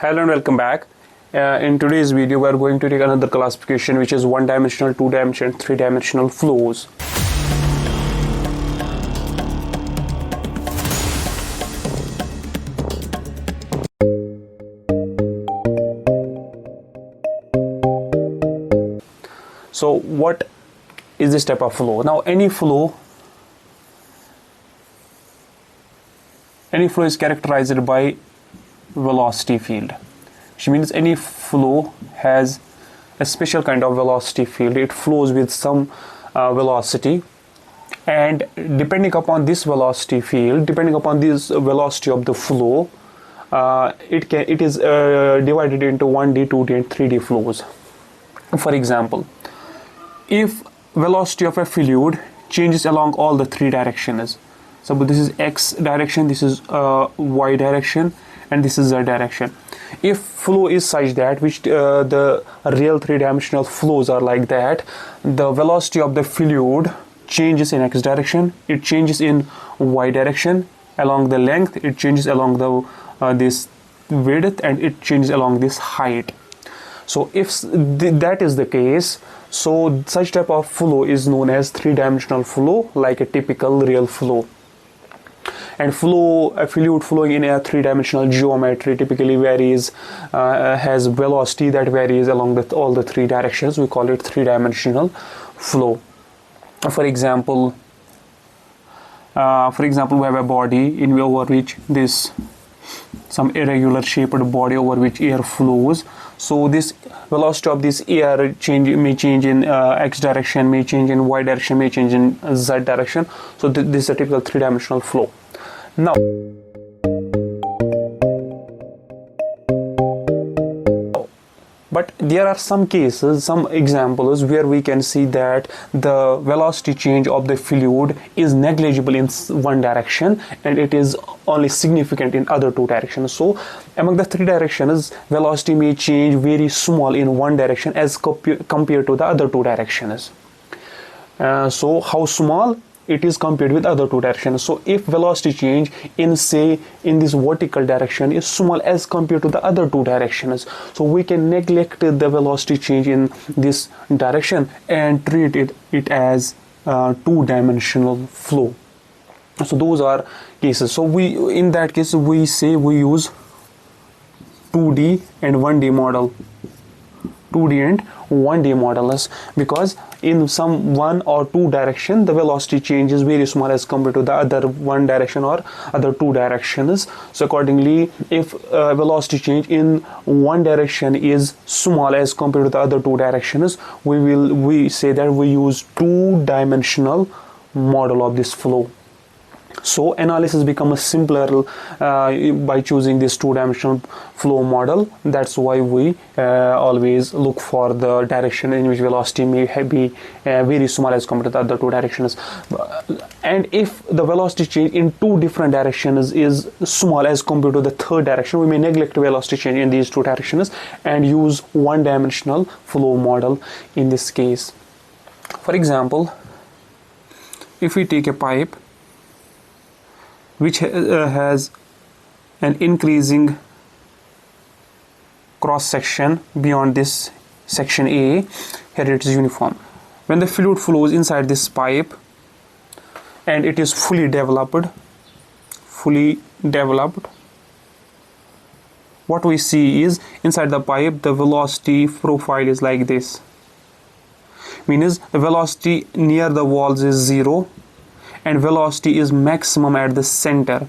Hello and welcome back. In today's video we are going to take another classification, which is one-dimensional, two-dimensional, three-dimensional flows. So what is this type of flow? Now any flow is characterized by velocity field, which means any flow has a special kind of velocity field. It flows with some velocity, and depending upon this velocity field, depending upon this velocity of the flow, it is divided into 1D, 2D and 3D flows. For example, if velocity of a fluid changes along all the three directions, so this is x direction, this is y direction, and this is z direction. If flow is such that, which the real three-dimensional flows are like that, the velocity of the fluid changes in x direction, it changes in y direction along the length, it changes along the this width, and it changes along this height. So if that is the case, so such type of flow is known as three-dimensional flow, like a typical real flow. And a fluid flowing in a three-dimensional geometry typically varies, has velocity that varies along all the three directions. We call it three-dimensional flow. For example, we have a body over which some irregular shaped body over which air flows. So this velocity of this air may change in x direction, may change in y direction, may change in z direction. So this is a typical three-dimensional flow. Now, but there are some cases, some examples where we can see that the velocity change of the fluid is negligible in one direction and it is only significant in other two directions. So among the three directions, velocity may change very small in one direction as compared to the other two directions. So how small? It is compared with other two directions. So if velocity change in this vertical direction is small as compared to the other two directions, so we can neglect the velocity change in this direction and treat it as two-dimensional flow. So those are cases. So in that case we use 2D and 1D model. 2D and 1D models, because in some one or two direction the velocity change is very small as compared to the other one direction or other two directions. So accordingly, if velocity change in one direction is small as compared to the other two directions, we say that we use two-dimensional model of this flow. So analysis becomes simpler by choosing this two-dimensional flow model. That's why we always look for the direction in which velocity may be very small as compared to the other two directions. And if the velocity change in two different directions is small as compared to the third direction, we may neglect velocity change in these two directions and use one-dimensional flow model in this case. For example, if we take a pipe which has an increasing cross section beyond this section A, here it is uniform. When the fluid flows inside this pipe and it is fully developed, what we see is inside the pipe the velocity profile is like this. Means the velocity near the walls is 0 and velocity is maximum at the center.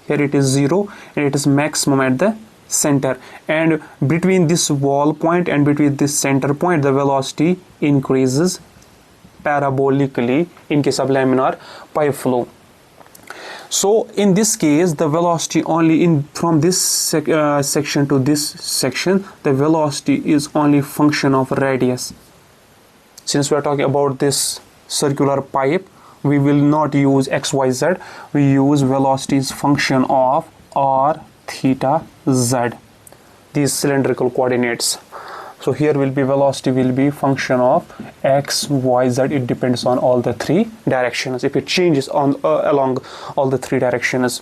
Here it is 0 and it is maximum at the center, and between this wall point and between this center point the velocity increases parabolically in case of laminar pipe flow. So in this case the velocity only from this section to this section, the velocity is only function of radius. Since we are talking about this circular pipe, we will not use xyz, we use velocities function of r, theta, z, these cylindrical coordinates. So here velocity will be function of x, y, z. It depends on all the three directions, if it changes along all the three directions.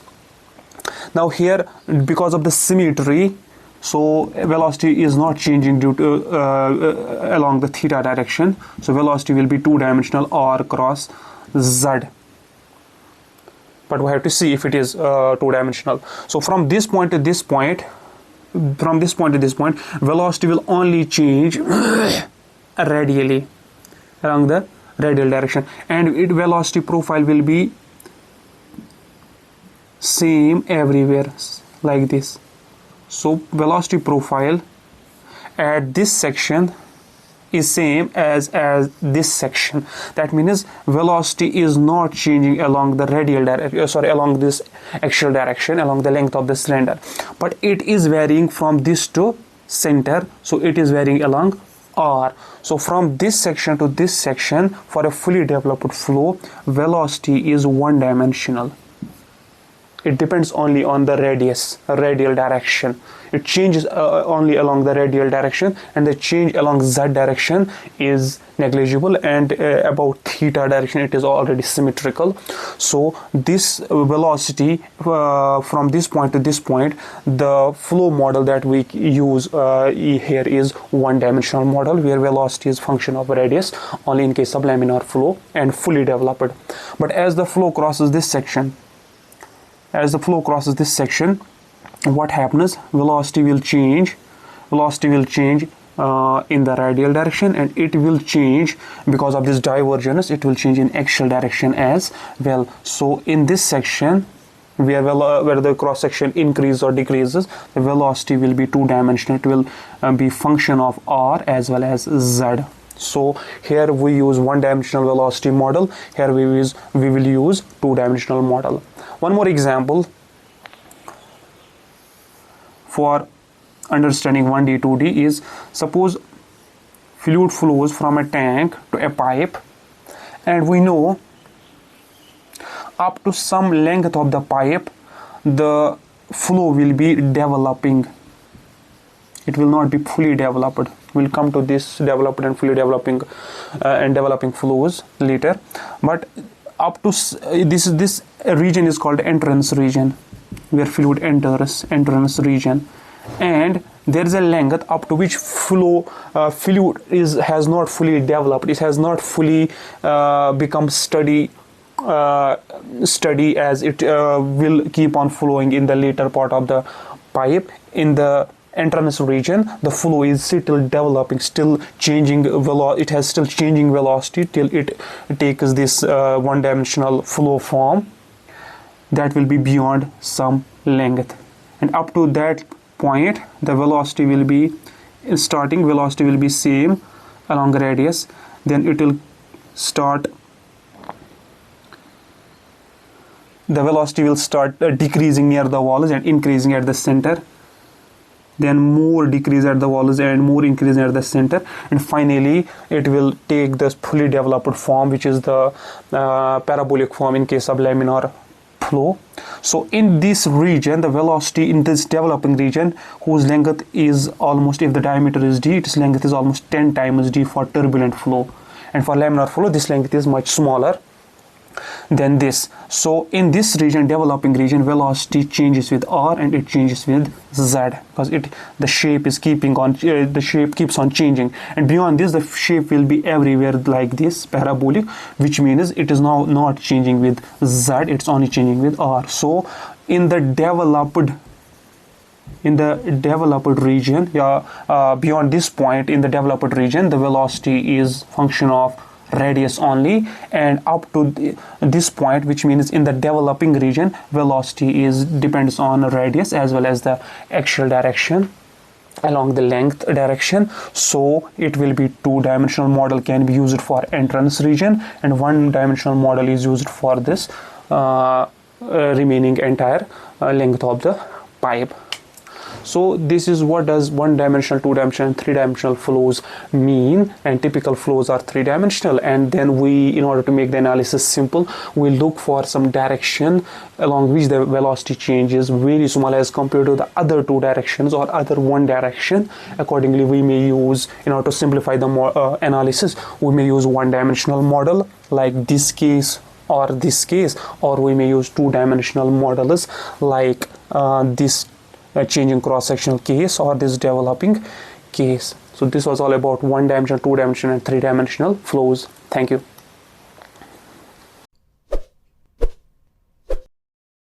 Now here, because of the symmetry, So velocity is not changing due to along the theta direction. So velocity will be two-dimensional r cross z. But we have to see if it is two-dimensional. So from this point to this point, velocity will only change radially along the radial direction, and velocity profile will be same everywhere like this. So velocity profile at this section is same as this section. That means velocity is not changing along the radial direction, along this axial direction, along the length of the cylinder, but it is varying from this to center. So it is varying along r. So from this section to this section, for a fully developed flow, velocity is one-dimensional. It depends only on the radial direction. It changes only along the radial direction, and the change along z direction is negligible, and about theta direction it is already symmetrical. So this velocity from this point to this point, the flow model that we use here is one-dimensional model, where velocity is function of radius only in case of laminar flow and fully developed. But as the flow crosses this section, what happens? Velocity will change in the radial direction, and it will change because of this divergence. It will change in axial direction as well. So in this section, where the cross section increases or decreases, the velocity will be two-dimensional. It will be function of r as well as z. So here we use one-dimensional velocity model. Here we will use two-dimensional model. One more example for understanding 1D, 2D is, suppose fluid flows from a tank to a pipe, and we know up to some length of the pipe the flow will be developing. It will not be fully developed. We'll come to this developed and fully developing and developing flows later. But up to this region is called entrance region, where fluid enters, entrance region, and there is a length up to which fluid has not fully developed. It has not fully become steady as it will keep on flowing in the later part of the pipe. In the entrance region, the flow is still developing, still changing it has still changing velocity till it takes this one-dimensional flow form that will be beyond some length. And up to that point, the velocity will be starting velocity will be same along radius. Then it will start, the velocity will start decreasing near the walls and increasing at the center. Then more decrease at the walls and more increase at the center, and finally it will take the fully developed form, which is the parabolic form in case of laminar flow. So in this region, the velocity in this developing region, whose length is almost, if the diameter is d, its length is almost 10 times d for turbulent flow, and for laminar flow this length is much smaller than this. So in this region, developing region, velocity changes with r and it changes with z, because the shape is keeping on the shape keeps on changing, and beyond this the shape will be everywhere like this, parabolic, which means it is now not changing with z, it's only changing with r. So in the developed region, beyond this point in the developed region, the velocity is function of radius only, and up to this point, which means in the developing region, velocity depends on radius as well as the axial direction along the length direction. So it will be two-dimensional model can be used for entrance region, and one-dimensional model is used for this remaining entire length of the pipe. So this is what does one-dimensional, two-dimensional, and three-dimensional flows mean, and typical flows are three-dimensional. And then we, in order to make the analysis simple, we look for some direction along which the velocity change is very small as compared to the other two directions or other one direction. Accordingly, we may use, in order to simplify the analysis, we may use one-dimensional model like this case or this case, or we may use two-dimensional models like this changing cross-sectional case or this developing case. So this was all about 1-dimensional, 2-dimensional and 3-dimensional flows. Thank you.